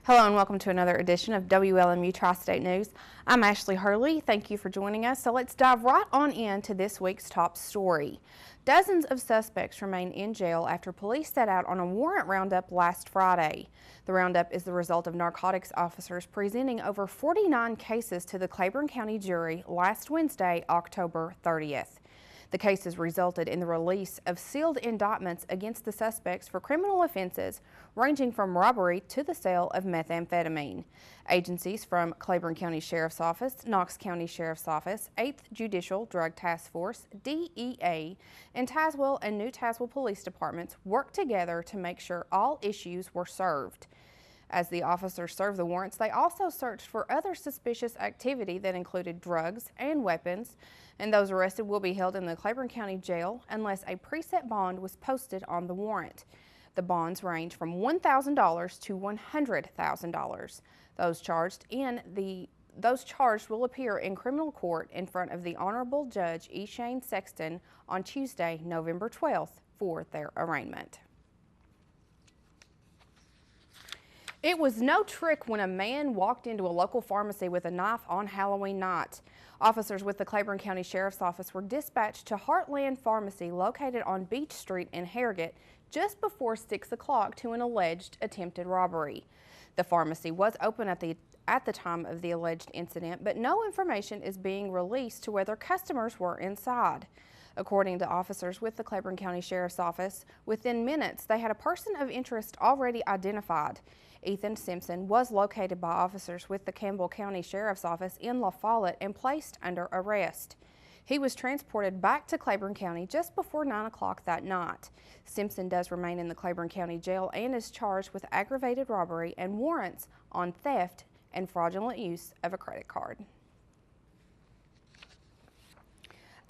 Hello and welcome to another edition of WLMU Tri-State News. I'm Ashley Hurley. Thank you for joining us. So let's dive right on into this week's top story. Dozens of suspects remain in jail after police set out on a warrant roundup last Friday. The roundup is the result of narcotics officers presenting over 49 cases to the Claiborne County jury last Wednesday, October 30th. The cases resulted in the release of sealed indictments against the suspects for criminal offenses ranging from robbery to the sale of methamphetamine. Agencies from Claiborne County Sheriff's Office, Knox County Sheriff's Office, 8th Judicial Drug Task Force, DEA, and Tazewell and New Tazewell Police Departments worked together to make sure all issues were served. As the officers served the warrants, they also searched for other suspicious activity that included drugs and weapons, and those arrested will be held in the Claiborne County Jail unless a preset bond was posted on the warrant. The bonds range from $1,000 to $100,000. Those charged will appear in criminal court in front of the Honorable Judge E. Shane Sexton on Tuesday, November 12th for their arraignment. It was no trick when a man walked into a local pharmacy with a knife on Halloween night. Officers with the Claiborne County Sheriff's Office were dispatched to Heartland Pharmacy located on Beach Street in Harrogate just before 6 o'clock to an alleged attempted robbery. The pharmacy was open at the time of the alleged incident, but no information is being released to whether customers were inside. According to officers with the Claiborne County Sheriff's Office, within minutes they had a person of interest already identified. Ethan Simpson was located by officers with the Campbell County Sheriff's Office in La Follette and placed under arrest. He was transported back to Claiborne County just before 9 o'clock that night. Simpson does remain in the Claiborne County Jail and is charged with aggravated robbery and warrants on theft and fraudulent use of a credit card.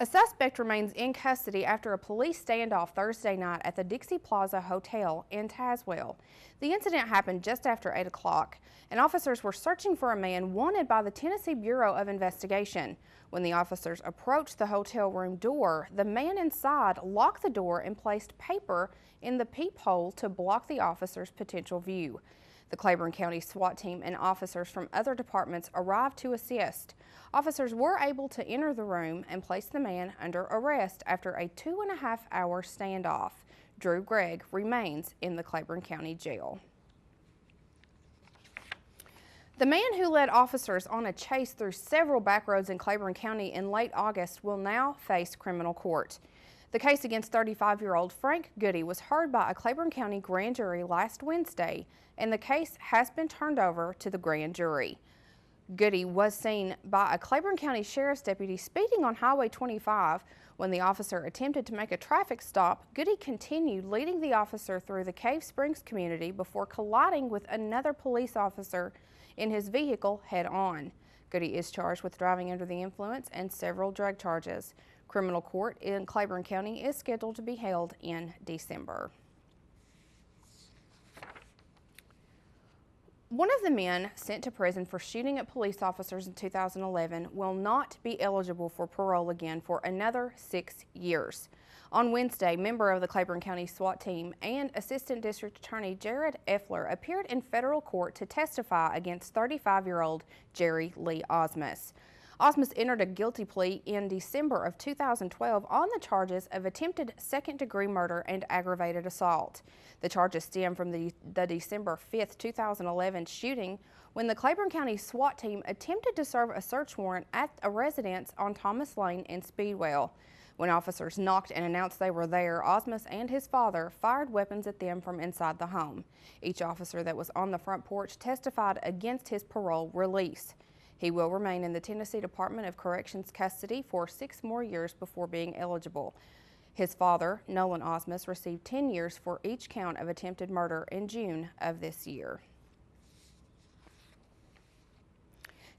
A suspect remains in custody after a police standoff Thursday night at the Dixie Plaza Hotel in Tazewell. The incident happened just after 8 o'clock, and officers were searching for a man wanted by the Tennessee Bureau of Investigation. When the officers approached the hotel room door, the man inside locked the door and placed paper in the peephole to block the officers' potential view. The Claiborne County SWAT team and officers from other departments arrived to assist. Officers were able to enter the room and place the man under arrest after a 2.5-hour standoff. Drew Gregg remains in the Claiborne County Jail. The man who led officers on a chase through several back roads in Claiborne County in late August will now face criminal court. The case against 35-year-old Frank Goody was heard by a Claiborne County grand jury last Wednesday, and the case has been turned over to the grand jury. Goody was seen by a Claiborne County Sheriff's deputy speeding on Highway 25. When the officer attempted to make a traffic stop, Goody continued leading the officer through the Cave Springs community before colliding with another police officer in his vehicle head-on. Goody is charged with driving under the influence and several drug charges. Criminal court in Claiborne County is scheduled to be held in December. One of the men sent to prison for shooting at police officers in 2011 will not be eligible for parole again for another 6 years. On Wednesday, member of the Claiborne County SWAT team and Assistant District Attorney Jared Effler appeared in federal court to testify against 35-year-old Jerry Lee Osmus. Osmus entered a guilty plea in December of 2012 on the charges of attempted second-degree murder and aggravated assault. The charges stem from the December 5, 2011 shooting when the Claiborne County SWAT team attempted to serve a search warrant at a residence on Thomas Lane in Speedwell. When officers knocked and announced they were there, Osmus and his father fired weapons at them from inside the home. Each officer that was on the front porch testified against his parole release. He will remain in the Tennessee Department of Corrections custody for 6 more years before being eligible. His father, Nolan Osmus, received 10 years for each count of attempted murder in June of this year.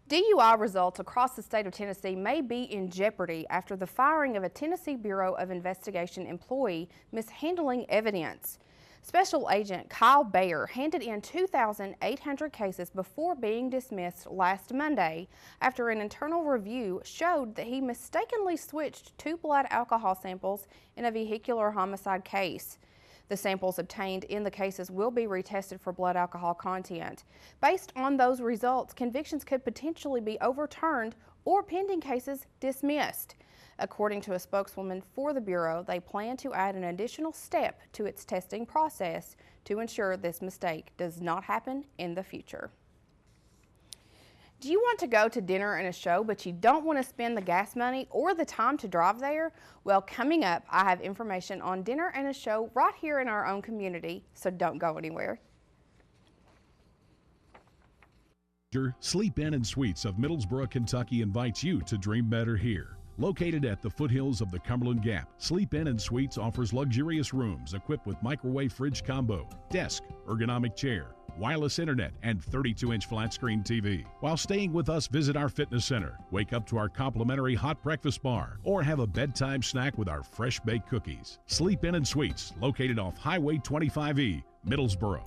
DUI results across the state of Tennessee may be in jeopardy after the firing of a Tennessee Bureau of Investigation employee mishandling evidence. Special Agent Kyle Bayer handed in 2,800 cases before being dismissed last Monday after an internal review showed that he mistakenly switched 2 blood alcohol samples in a vehicular homicide case. The samples obtained in the cases will be retested for blood alcohol content. Based on those results, convictions could potentially be overturned or pending cases dismissed. According to a spokeswoman for the Bureau, they plan to add an additional step to its testing process to ensure this mistake does not happen in the future. Do you want to go to dinner and a show, but you don't want to spend the gas money or the time to drive there? Well, coming up, I have information on dinner and a show right here in our own community, so don't go anywhere. Sleep Inn and Suites of Middlesboro, Kentucky invites you to dream better here. Located at the foothills of the Cumberland Gap, Sleep Inn and Suites offers luxurious rooms equipped with microwave fridge combo, desk, ergonomic chair, wireless internet, and 32-inch flat-screen TV. While staying with us, visit our fitness center, wake up to our complimentary hot breakfast bar, or have a bedtime snack with our fresh-baked cookies. Sleep Inn and Suites, located off Highway 25E, Middlesboro.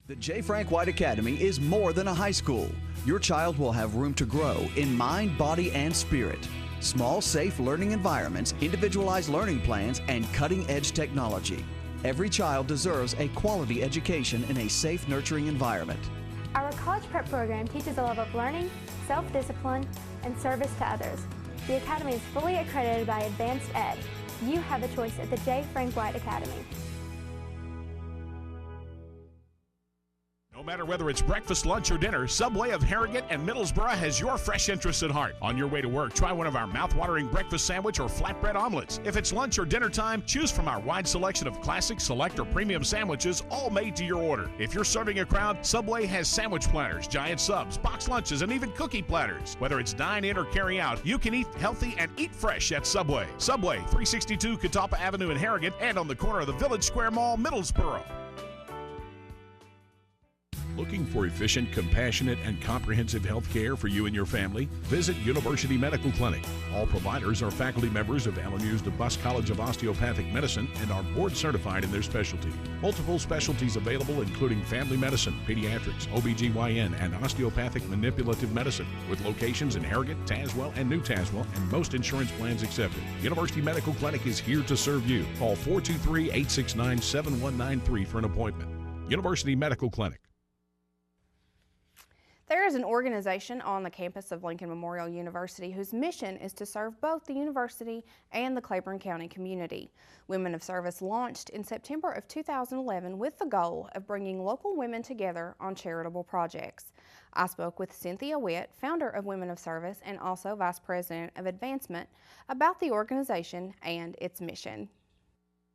The J. Frank White Academy is more than a high school. Your child will have room to grow in mind, body, and spirit. Small, safe learning environments, individualized learning plans, and cutting-edge technology. Every child deserves a quality education in a safe, nurturing environment. Our college prep program teaches a love of learning, self-discipline, and service to others. The Academy is fully accredited by Advanced Ed. You have a choice at the J. Frank White Academy. No matter whether it's breakfast, lunch, or dinner, Subway of Harrogate and Middlesboro has your fresh interests at heart. On your way to work, try one of our mouth-watering breakfast sandwich or flatbread omelets. If it's lunch or dinner time, choose from our wide selection of classic, select, or premium sandwiches, all made to your order. If you're serving a crowd, Subway has sandwich platters, giant subs, box lunches, and even cookie platters. Whether it's dine in or carry out, you can eat healthy and eat fresh at Subway. Subway, 362 Catawba Avenue in Harrogate and on the corner of the Village Square Mall, Middlesboro. Looking for efficient, compassionate, and comprehensive health care for you and your family? Visit University Medical Clinic. All providers are faculty members of LMU's DeBusk College of Osteopathic Medicine and are board certified in their specialty. Multiple specialties available including family medicine, pediatrics, OBGYN, and osteopathic manipulative medicine, with locations in Harrogate, Tazewell, and New Tazewell, and most insurance plans accepted. University Medical Clinic is here to serve you. Call 423-869-7193 for an appointment. University Medical Clinic. There is an organization on the campus of Lincoln Memorial University whose mission is to serve both the university and the Claiborne County community. Women of Service launched in September of 2011 with the goal of bringing local women together on charitable projects. I spoke with Cynthia Witt, founder of Women of Service and also Vice President of Advancement, about the organization and its mission.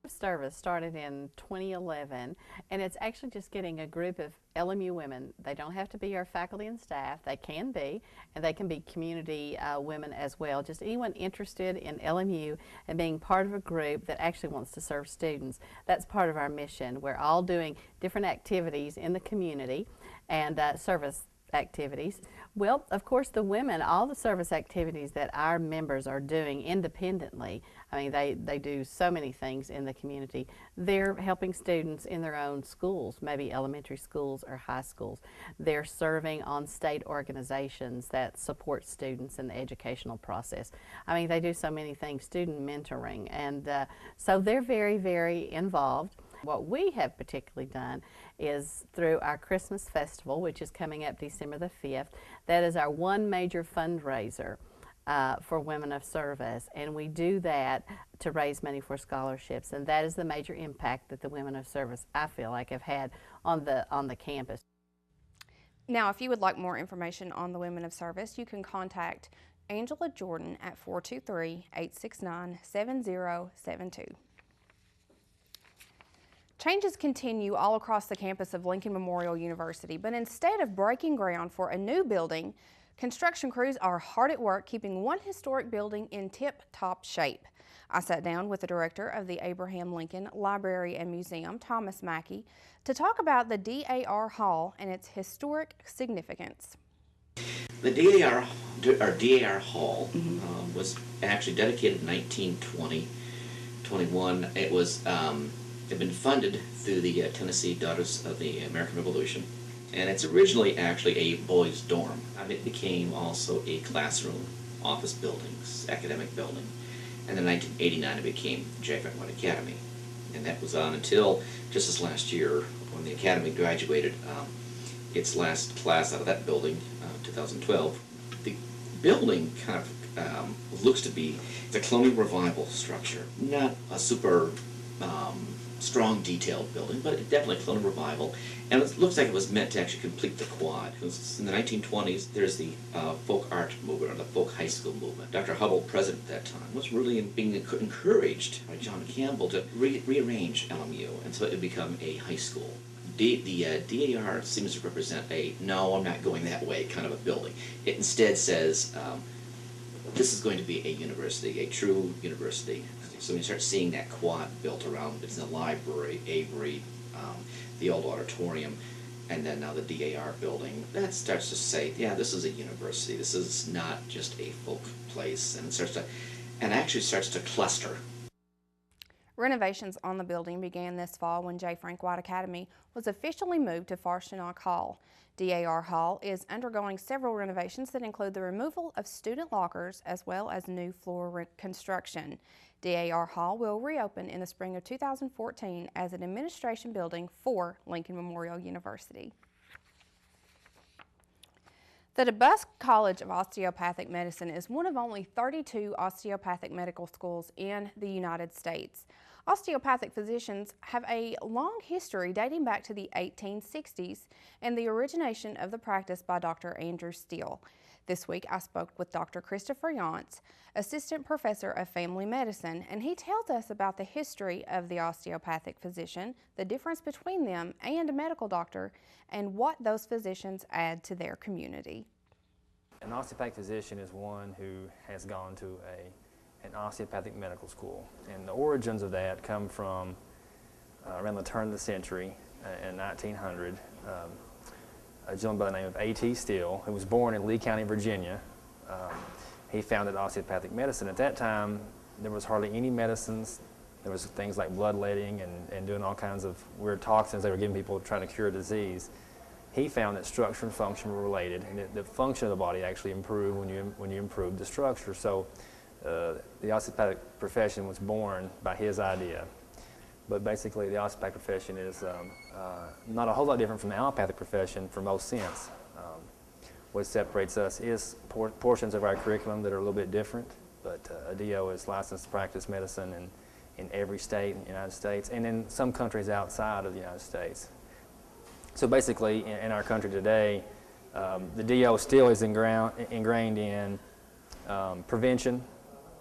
Service started in 2011, and it's actually just getting a group of LMU women. They don't have to be our faculty and staff. They can be, and they can be community women as well. Just anyone interested in LMU and being part of a group that actually wants to serve students. That's part of our mission. We're all doing different activities in the community and service activities. Well, of course, the women, all the service activities that our members are doing independently, I mean, they do so many things in the community. They're helping students in their own schools, maybe elementary schools or high schools. They're serving on state organizations that support students in the educational process. I mean, they do so many things, student mentoring, and so they're very, very involved. What we have particularly done is through our Christmas Festival, which is coming up December the 5th. That is our one major fundraiser for Women of Service, and we do that to raise money for scholarships, and that is the major impact that the Women of Service, I feel like, have had on the campus. Now, if you would like more information on the Women of Service, you can contact Angela Jordan at 423-869-7072. Changes continue all across the campus of Lincoln Memorial University, but instead of breaking ground for a new building, construction crews are hard at work keeping one historic building in tip-top shape. I sat down with the director of the Abraham Lincoln Library and Museum, Thomas Mackey, to talk about the DAR Hall and its historic significance. The DAR Hall was actually dedicated in 1921. It was had been funded through the Tennessee Daughters of the American Revolution, and it's originally actually a boys' dorm. It became also a classroom, office buildings, academic building, and in 1989 it became J. Frank White Academy. And that was on until just this last year when the Academy graduated its last class out of that building, 2012. The building kind of looks to be the colonial revival structure. Not a super strong detailed building, but definitely a colonial revival. And it looks like it was meant to actually complete the quad. In the 1920s, there's the folk art movement, or the folk high school movement. Dr. Hubble, president at that time, was really being encouraged by John Campbell to rearrange LMU, and so it would become a high school. The DAR seems to represent a, no, I'm not going that way kind of a building. It instead says, this is going to be a university, a true university. So when you start seeing that quad built around, it's in the library, Avery, the old auditorium, and then now the DAR building, that starts to say, yeah, this is a university. This is not just a folk place, and it starts to, and actually starts to cluster. Renovations on the building began this fall when J. Frank White Academy was officially moved to Farshanock Hall. DAR Hall is undergoing several renovations that include the removal of student lockers as well as new floor construction. DAR Hall will reopen in the spring of 2014 as an administration building for Lincoln Memorial University. The DeBusk College of Osteopathic Medicine is one of only 32 osteopathic medical schools in the United States. Osteopathic physicians have a long history dating back to the 1860s and the origination of the practice by Dr. Andrew Steele. This week I spoke with Dr. Christopher Yance, Assistant Professor of Family Medicine, and he tells us about the history of the osteopathic physician, the difference between them and a medical doctor, and what those physicians add to their community. An osteopathic physician is one who has gone to an osteopathic medical school, and the origins of that come from around the turn of the century in 1900. A gentleman by the name of A.T. Steele, who was born in Lee County, Virginia. He founded osteopathic medicine. At that time, there was hardly any medicines. There was things like bloodletting and doing all kinds of weird toxins they were giving people trying to cure disease. He found that structure and function were related, and the function of the body actually improved when you improved the structure. So the osteopathic profession was born by his idea. But basically, the osteopathic profession is not a whole lot different from the allopathic profession for most sense. What separates us is portions of our curriculum that are a little bit different, but a DO is licensed to practice medicine in every state in the United States and in some countries outside of the United States. So basically, in our country today, the DO still is ingrained in prevention,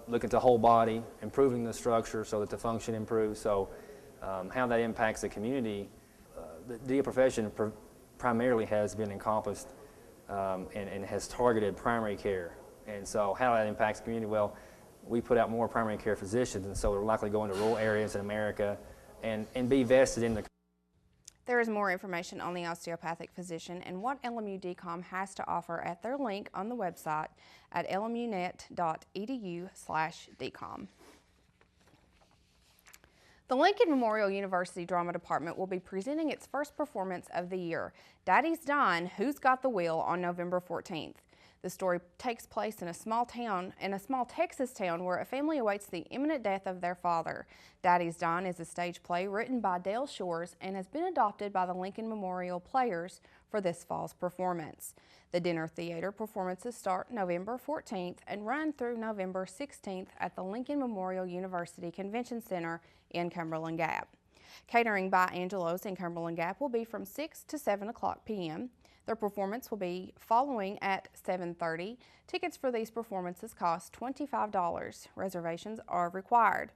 looking at the whole body, improving the structure so that the function improves. So how that impacts the community, the DO profession primarily has been encompassed and has targeted primary care. And so how that impacts the community, well, we put out more primary care physicians, and so they're likely to go into rural areas in America and be vested in the. There is more information on the osteopathic physician and what LMU DCOM has to offer at their link on the website at lmunet.edu/DCOM. The Lincoln Memorial University Drama Department will be presenting its first performance of the year, Daddy's Dine, Who's Got the Wheel, on November 14th. The story takes place in a small Texas town where a family awaits the imminent death of their father. Daddy's Dine is a stage play written by Dale Shores and has been adopted by the Lincoln Memorial Players for this fall's performance. The dinner theater performances start November 14th and run through November 16th at the Lincoln Memorial University Convention Center in Cumberland Gap. Catering by Angelo's in Cumberland Gap will be from 6 to 7 o'clock p.m. Their performance will be following at 7:30. Tickets for these performances cost $25. Reservations are required.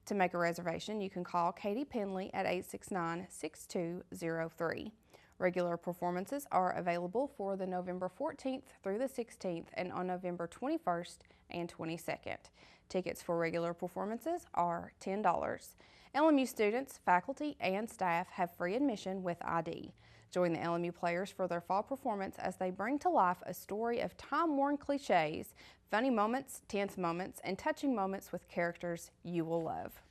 To make a reservation, you can call Katie Penley at 869-6203. Regular performances are available for the November 14th through the 16th and on November 21st and 22nd. Tickets for regular performances are $10. LMU students, faculty, and staff have free admission with ID. Join the LMU Players for their fall performance as they bring to life a story of time-worn cliches, funny moments, tense moments, and touching moments with characters you will love.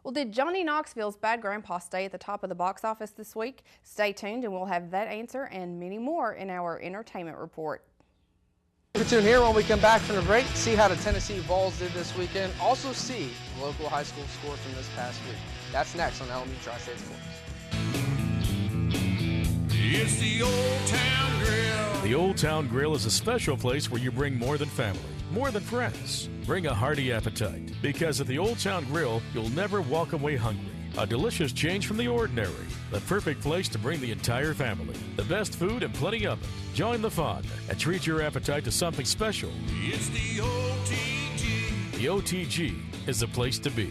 Well, did Johnny Knoxville's Bad Grandpa stay at the top of the box office this week? Stay tuned and we'll have that answer and many more in our entertainment report. Tune here when we come back from the break, see how the Tennessee Vols did this weekend, also see the local high school score from this past week. That's next on LMU Tri-State Sports. It's the Old Town Grill. The Old Town Grill is a special place where you bring more than family, more than friends. Bring a hearty appetite, because at the Old Town Grill, you'll never walk away hungry. A delicious change from the ordinary. The perfect place to bring the entire family. The best food and plenty of it. Join the fun and treat your appetite to something special. It's the OTG. The OTG is the place to be.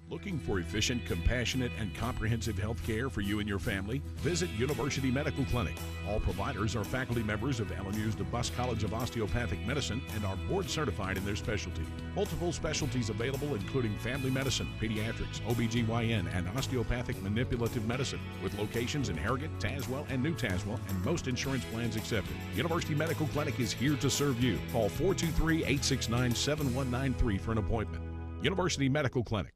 Looking for efficient, compassionate, and comprehensive health care for you and your family? Visit University Medical Clinic. All providers are faculty members of LMU's DeBus College of Osteopathic Medicine and are board certified in their specialty. Multiple specialties available, including family medicine, pediatrics, OBGYN, and osteopathic manipulative medicine, with locations in Harrogate, Tazewell, and New Tazewell, and most insurance plans accepted. University Medical Clinic is here to serve you. Call 423-869-7193 for an appointment. University Medical Clinic.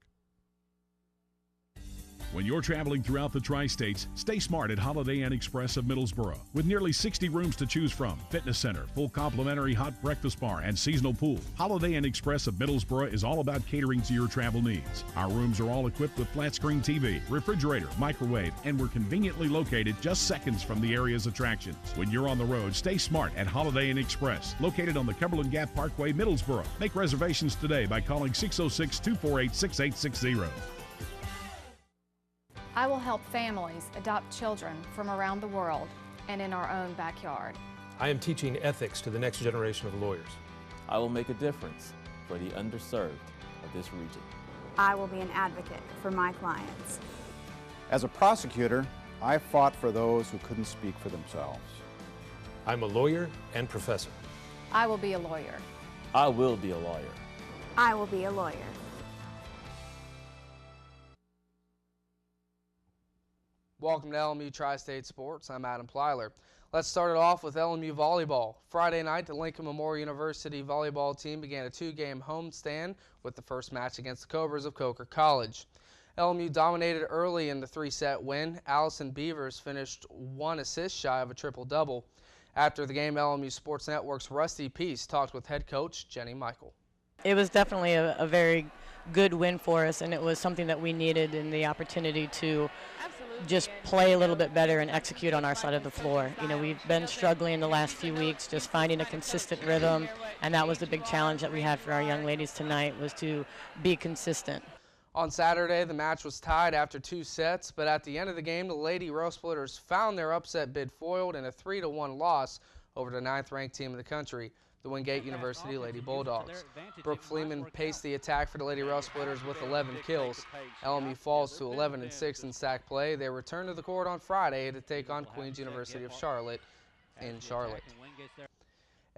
When you're traveling throughout the Tri-States, stay smart at Holiday Inn Express of Middlesboro. With nearly 60 rooms to choose from, fitness center, full complimentary hot breakfast bar, and seasonal pool, Holiday Inn Express of Middlesboro is all about catering to your travel needs. Our rooms are all equipped with flat screen TV, refrigerator, microwave, and we're conveniently located just seconds from the area's attractions. When you're on the road, stay smart at Holiday Inn Express, located on the Cumberland Gap Parkway, Middlesboro. Make reservations today by calling 606-248-6860. I will help families adopt children from around the world and in our own backyard. I am teaching ethics to the next generation of lawyers. I will make a difference for the underserved of this region. I will be an advocate for my clients. As a prosecutor, I fought for those who couldn't speak for themselves. I'm a lawyer and professor. I will be a lawyer. I will be a lawyer. I will be a lawyer. Welcome to LMU Tri-State Sports. I'm Adam Plyler. Let's start it off with LMU volleyball. Friday night, the Lincoln Memorial University volleyball team began a two-game homestand with the first match against the Cobras of Coker College. LMU dominated early in the three-set win. Allison Beavers finished 1 assist shy of a triple-double. After the game, LMU Sports Network's Rusty Peace talked with head coach Jenny Michael. It was definitely a very good win for us, and it was something that we needed in the opportunity to just play a little bit better and execute on our side of the floor. You know, we've been struggling the last few weeks just finding a consistent rhythm, and that was the big challenge that we had for our young ladies tonight, was to be consistent. On Saturday, the match was tied after 2 sets, but at the end of the game, the Lady Row Splitters found their upset bid foiled in a 3-1 loss over the 9th-ranked team in the country, the Wingate University Lady Bulldogs. Brooke Fleeman paced the attack for the Lady Row Splitters with 11 kills. LMU falls to 11-6 in sack play. They return to the court on Friday to take on Queens University of Charlotte in Charlotte.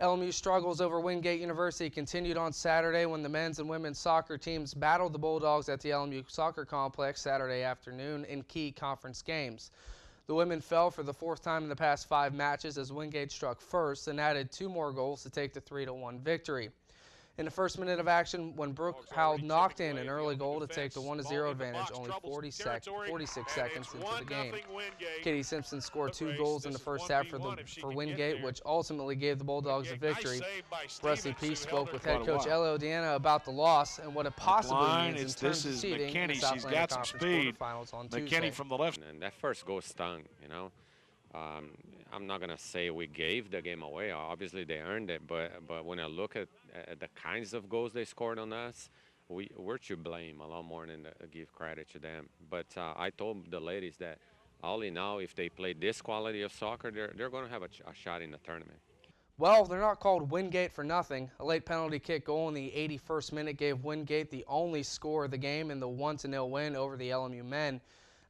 LMU struggles over Wingate University continued on Saturday when the men's and women's soccer teams battled the Bulldogs at the LMU Soccer Complex Saturday afternoon in key conference games. The women fell for the 4th time in the past 5 matches as Wingate struck first and added 2 more goals to take the 3-1 victory. In the first minute of action, when Brooke Howell knocked in an early goal to take the 1-0 advantage only 46 seconds into the game. Katie Simpson scored 2 goals in the first half for Wingate, which ultimately gave the Bulldogs a victory. Rusty Peace spoke with head coach Elio Deanna about the loss and what it possibly means in terms of seeding in the Southland Conference quarterfinals on Tuesday. From the left. And that first goal stung, you know. I'm not going to say we gave the game away. Obviously, they earned it. But when I look at the kinds of goals they scored on us, we're to blame a lot more than to give credit to them. But I told the ladies that all in all, if they play this quality of soccer, they're going to have a shot in the tournament. Well, they're not called Wingate for nothing. A late penalty kick goal in the 81st minute gave Wingate the only score of the game in the 1-0 win over the LMU men.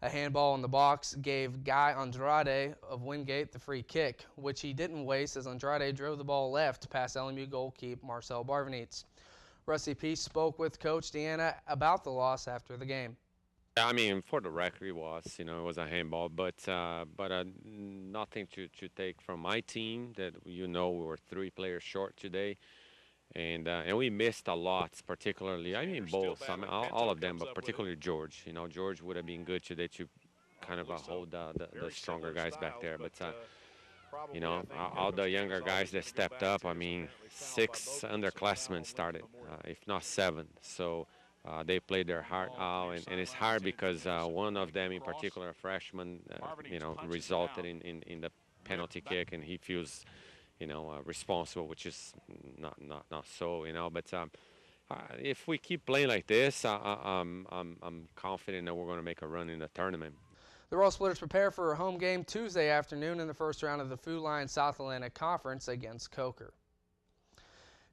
A handball in the box gave Guy Andrade of Wingate the free kick, which he didn't waste as Andrade drove the ball left past LMU goalkeeper Marcel Barvanitz. Rusty Peace spoke with Coach Deanna about the loss after the game. I mean, for the record, it was a handball, but nothing to take from my team that, we were 3 players short today. And we missed a lot, particularly, I mean, both, all of them, but particularly George. George would have been good today to kind of hold the stronger guys back there. But You know, all the younger guys that stepped up, I mean, 6 underclassmen started, if not 7. So they played their heart out, and it's hard because one of them in particular, a freshman, you know, resulted in the penalty kick, and he feels, you know, responsible, which is not so, you know. But if we keep playing like this, I'm confident that we're going to make a run in the tournament. The Roll Splitters prepare for a home game Tuesday afternoon in the first round of the Food Lion South Atlantic Conference against Coker.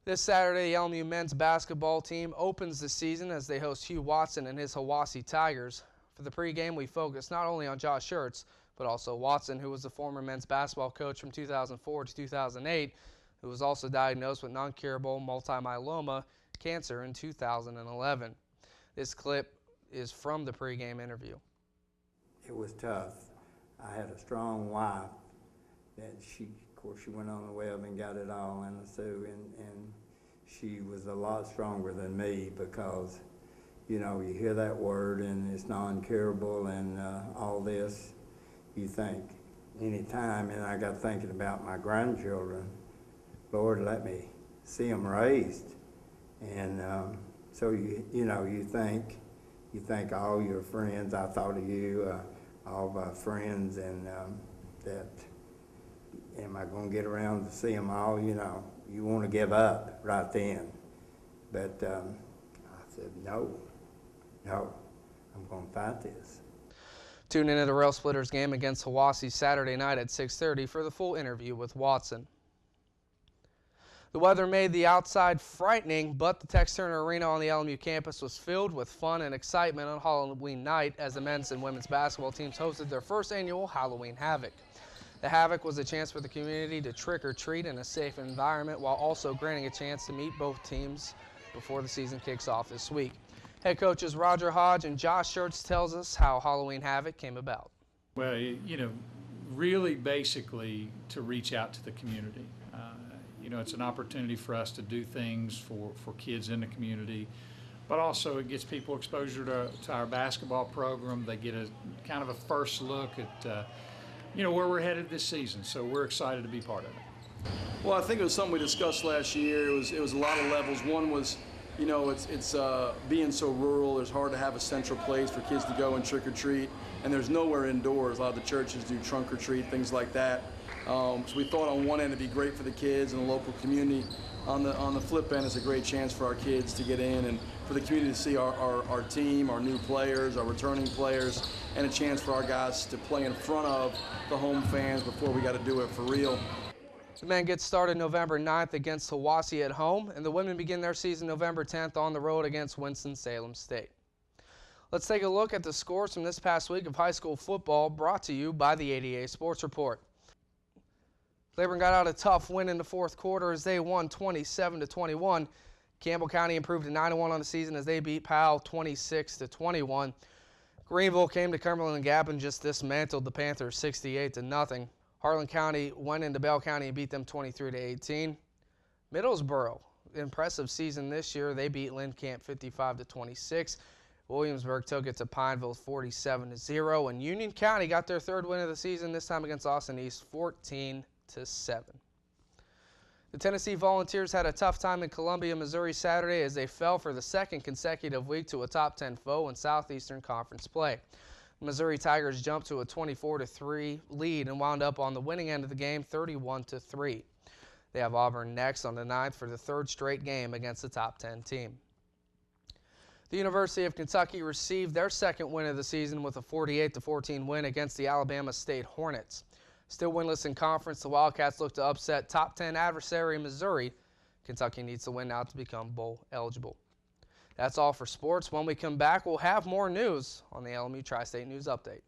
This Saturday, the LMU men's basketball team opens the season as they host Hugh Watson and his Hiwassee Tigers. For the pregame, we focus not only on Josh Schertz, but also Watson, who was the former men's basketball coach from 2004 to 2008, who was also diagnosed with non-curable multiple myeloma cancer in 2011. This clip is from the pregame interview. It was tough. I had a strong wife that of course, she went on the web and got it all in the Sioux, and she was a lot stronger than me because, you know, you hear that word and it's non-curable and all this, you think any time, and I got thinking about my grandchildren. Lord, let me see them raised, and so you think all your friends. I thought of you. All my friends, and that, am I going to get around to see them all? You know, you want to give up right then. But I said, no, I'm going to fight this. Tune in to the Rail Splitters game against Hiwassee Saturday night at 6:30 for the full interview with Watson. The weather made the outside frightening, but the Tex Turner Arena on the LMU campus was filled with fun and excitement on Halloween night as the men's and women's basketball teams hosted their first annual Halloween Havoc. The Havoc was a chance for the community to trick or treat in a safe environment while also granting a chance to meet both teams before the season kicks off this week. Head coaches Roger Hodge and Josh Schertz tells us how Halloween Havoc came about. Well, you know, really basically to reach out to the community. You know, it's an opportunity for us to do things for kids in the community, but also it gets people exposure to our basketball program. They get a kind of a first look at, you know, where we're headed this season. So we're excited to be part of it. Well, I think it was something we discussed last year. It was a lot of levels. One was, you know, it's being so rural. It's hard to have a central place for kids to go and trick or treat, and there's nowhere indoors. A lot of the churches do trunk or treat, things like that. So we thought on one end it'd be great for the kids and the local community. On the flip end, it's a great chance for our kids to get in and for the community to see our team, our new players, our returning players, and a chance for our guys to play in front of the home fans before we got to do it for real. The men get started November 9th against Hiwassee at home, and the women begin their season November 10th on the road against Winston-Salem State. Let's take a look at the scores from this past week of high school football, brought to you by the ADA Sports Report. Claiborne got out a tough win in the fourth quarter as they won 27-21. Campbell County improved to 9-1 on the season as they beat Powell 26-21. Greenville came to Cumberland Gap and just dismantled the Panthers 68-0. Harlan County went into Bell County and beat them 23-18. Middlesboro, impressive season this year. They beat Lynn Camp 55-26. Williamsburg took it to Pineville 47-0, and Union County got their third win of the season, this time against Austin East 14-7. The Tennessee Volunteers had a tough time in Columbia, Missouri Saturday as they fell for the second consecutive week to a top 10 foe in Southeastern Conference play. The Missouri Tigers jumped to a 24-3 lead and wound up on the winning end of the game 31-3. They have Auburn next on the 9th for the third straight game against the top 10 team. The University of Kentucky received their second win of the season with a 48-14 win against the Alabama State Hornets. Still winless in conference, the Wildcats look to upset top 10 adversary Missouri. Kentucky needs to win now to become bowl eligible. That's all for sports. When we come back, we'll have more news on the LMU Tri-State News Update.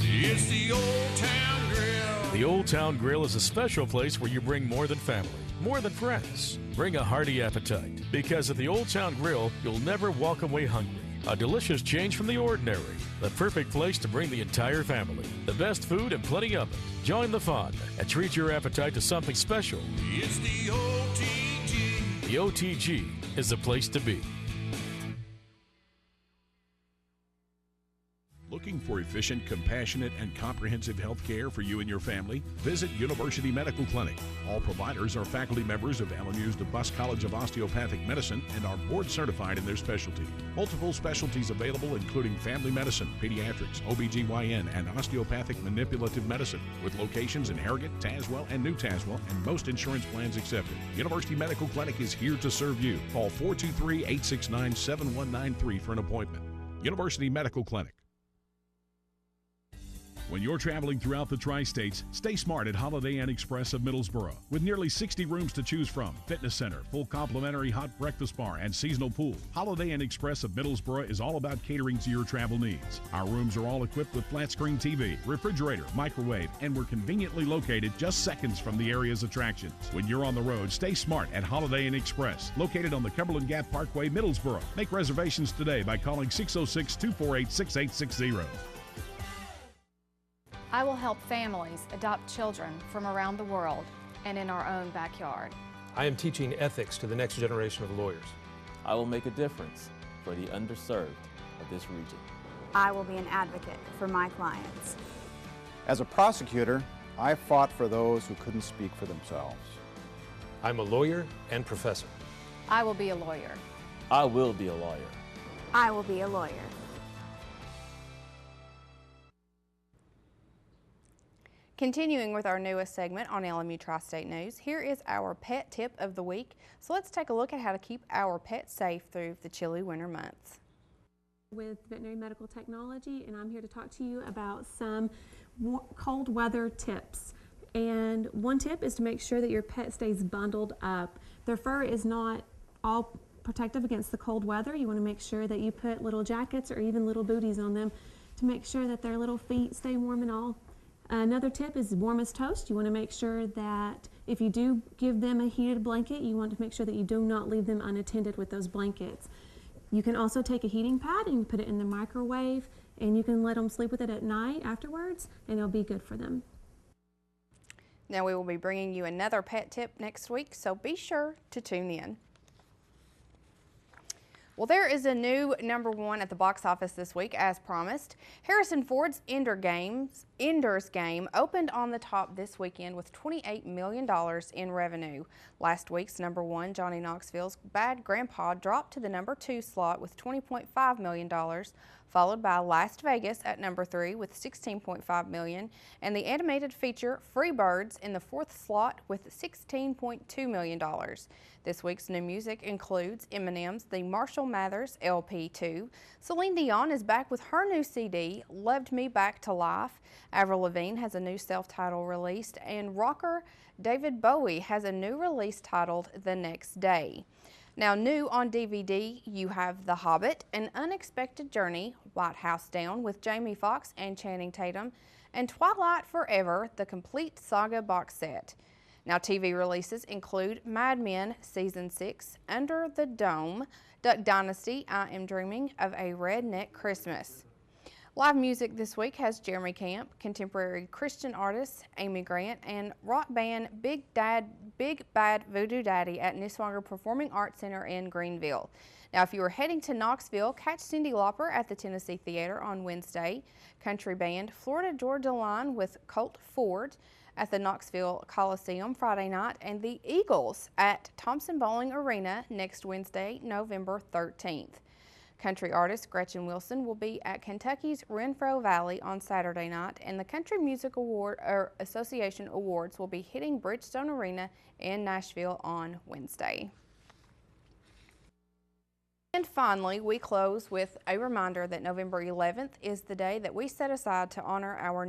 It's the Old Town Grill. The Old Town Grill is a special place where you bring more than family, more than friends. Bring a hearty appetite, because at the Old Town Grill, you'll never walk away hungry. A delicious change from the ordinary. The perfect place to bring the entire family. The best food and plenty of it. Join the fun and treat your appetite to something special. It's the OTG. The OTG is the place to be. Looking for efficient, compassionate, and comprehensive health care for you and your family? Visit University Medical Clinic. All providers are faculty members of LMU's DeBusk College of Osteopathic Medicine and are board certified in their specialty. Multiple specialties available including family medicine, pediatrics, OBGYN, and osteopathic manipulative medicine, with locations in Harrogate, Tazewell, and New Tazewell, and most insurance plans accepted. University Medical Clinic is here to serve you. Call 423-869-7193 for an appointment. University Medical Clinic. When you're traveling throughout the Tri-States, stay smart at Holiday Inn Express of Middlesboro. With nearly 60 rooms to choose from, fitness center, full complimentary hot breakfast bar, and seasonal pool, Holiday Inn Express of Middlesboro is all about catering to your travel needs. Our rooms are all equipped with flat screen TV, refrigerator, microwave, and we're conveniently located just seconds from the area's attractions. When you're on the road, stay smart at Holiday Inn Express, located on the Cumberland Gap Parkway, Middlesboro. Make reservations today by calling 606-248-6860. I will help families adopt children from around the world and in our own backyard. I am teaching ethics to the next generation of lawyers. I will make a difference for the underserved of this region. I will be an advocate for my clients. As a prosecutor, I fought for those who couldn't speak for themselves. I'm a lawyer and professor. I will be a lawyer. I will be a lawyer. I will be a lawyer. Continuing with our newest segment on LMU Tri-State News, here is our pet tip of the week. So let's take a look at how to keep our pets safe through the chilly winter months. With veterinary medical technology, and I'm here to talk to you about some cold weather tips. And one tip is to make sure that your pet stays bundled up. Their fur is not all protective against the cold weather. You want to make sure that you put little jackets or even little booties on them to make sure that their little feet stay warm and all. Another tip is warm as toast. You want to make sure that if you do give them a heated blanket, you want to make sure that you do not leave them unattended with those blankets. You can also take a heating pad and put it in the microwave, and you can let them sleep with it at night afterwards, and it'll be good for them. Now we will be bringing you another pet tip next week, so be sure to tune in. Well, there is a new #1 at the box office this week, as promised. Harrison Ford's Ender's Game opened on the top this weekend with $28 million in revenue. Last week's #1, Johnny Knoxville's Bad Grandpa, dropped to the #2 slot with $20.5 million, followed by Las Vegas at #3 with $16.5 million, and the animated feature Freebirds in the 4th slot with $16.2 million. This week's new music includes Eminem's The Marshall Mathers LP 2. Celine Dion is back with her new CD, Loved Me Back to Life. Avril Lavigne has a new self-titled release, and rocker David Bowie has a new release titled The Next Day. Now, new on DVD, you have The Hobbit, An Unexpected Journey, White House Down with Jamie Foxx and Channing Tatum, and Twilight Forever, the complete saga box set. Now, TV releases include Mad Men Season 6, Under the Dome, Duck Dynasty, I Am Dreaming of a Redneck Christmas. Live music this week has Jeremy Camp, contemporary Christian artist Amy Grant, and rock band Big Bad Voodoo Daddy at Niswonger Performing Arts Center in Greenville. Now, if you are heading to Knoxville, catch Cyndi Lauper at the Tennessee Theater on Wednesday. Country band Florida Georgia Line with Colt Ford at the Knoxville Coliseum Friday night, and the Eagles at Thompson Bowling Arena next Wednesday, November 13th. Country artist Gretchen Wilson will be at Kentucky's Renfro Valley on Saturday night, and the Country Music Association Awards will be hitting Bridgestone Arena in Nashville on Wednesday. And finally, we close with a reminder that November 11th is the day that we set aside to honor our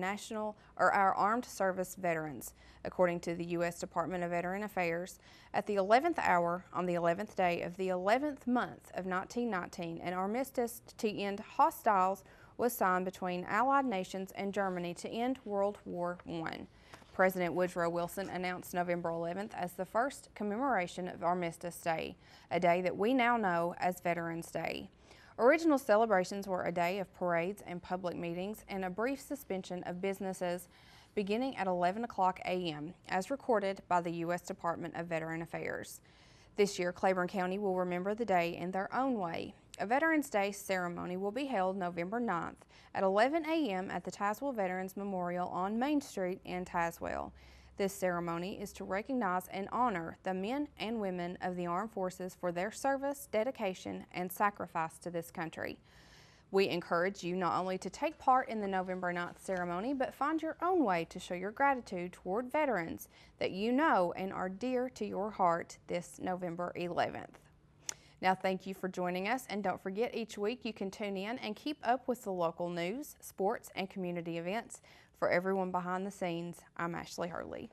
our armed service veterans. According to the U.S. Department of Veteran Affairs, at the 11th hour on the 11th day of the 11th month of 1919, an armistice to end hostiles was signed between Allied nations and Germany to end World War I. President Woodrow Wilson announced November 11th as the first commemoration of Armistice Day, a day that we now know as Veterans Day. Original celebrations were a day of parades and public meetings and a brief suspension of businesses beginning at 11 o'clock a.m., as recorded by the U.S. Department of Veteran Affairs. This year, Claiborne County will remember the day in their own way. A Veterans Day ceremony will be held November 9th at 11 a.m. at the Tazewell Veterans Memorial on Main Street in Tazewell. This ceremony is to recognize and honor the men and women of the armed forces for their service, dedication, and sacrifice to this country. We encourage you not only to take part in the November 9th ceremony, but find your own way to show your gratitude toward veterans that you know and are dear to your heart this November 11th. Now, thank you for joining us, and don't forget each week you can tune in and keep up with the local news, sports, and community events. For everyone behind the scenes, I'm Ashley Hurley.